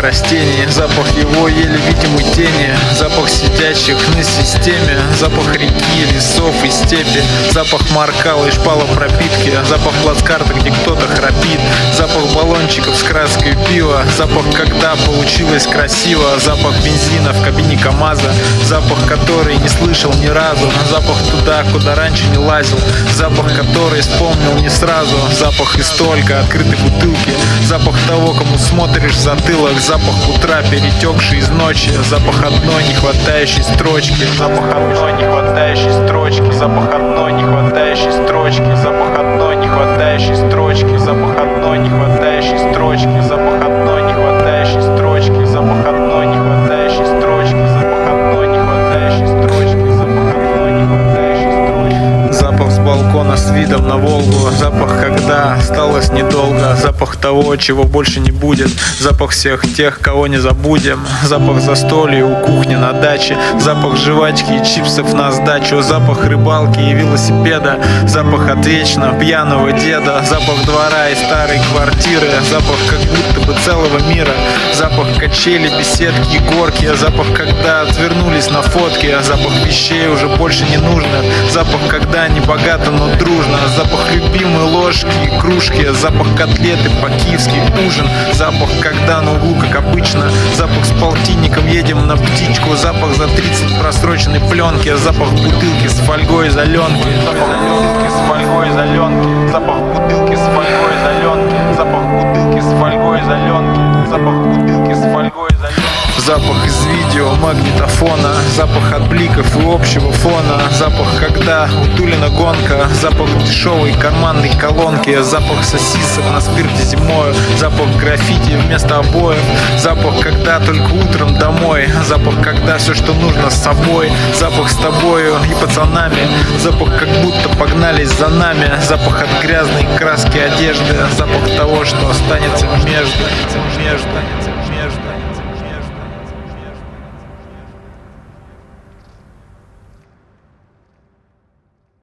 растений, запах его еле видимой тени, запах сидящих на системе, запах реки, лесов и степи, запах маркала и шпала пропитки, запах плацкарта, где кто-то храпит, запах баллончиков с краской пива, запах, когда получилось красиво, запах бензина в кабине КамАЗа, запах, который не слышал ни разу, запах туда, куда раньше не лазил, запах, который вспомнил не сразу, запах из только открытой бутылки, запах того, кому смотришь в затылок, запах утра, перетекший из ночи, запах одной не хватающей строчки, запах одной не хватающей строчки, запах одной не хватающей строчки, запах одной не хватающей строчки, запах одной не хватающей строчки, запах одной не хватающей строчки, запах одной не хватающей строчки, запах одной не хватающей строчки, запах одной не хватающей строчки, запах с балкона с видом на Волгу, запах, когда осталось недолго, запах того, чего больше не будет, запах всех тех, кого не забудем, запах застолья у кухни на даче, запах жвачки и чипсов на сдачу, запах рыбалки и велосипеда, запах от вечно пьяного деда, запах двора и старой квартиры, запах как будто бы целого мира, запах качели, беседки и горки, запах, когда отвернулись на фотке, запах вещей уже больше не нужно, запах, когда не богато, но дружно, запах любимой ложки и кружки, запах котлеты по-киевски ужин, запах, когда на углу, как обычно, запах с полтинником едем на птичку, запах за 30 просроченной пленки, запах бутылки с фольгой из Аленки, запах бутылки с фольгой из Аленки, запах бутылки с фольгой из Аленки, запах бутылки с фольгой из Аленки, запах бутылки с фольгой из Аленки. Запах из видео, магнитофона, запах от бликов и общего фона, запах, когда у Тулина гонка, запах дешевой карманной колонки, запах сосисок на спирте зимою, запах граффити вместо обоев, запах, когда только утром домой, запах, когда все, что нужно с собой, запах с тобою и пацанами, запах, как будто погнались за нами, запах от грязной краски одежды, запах того, что останется между.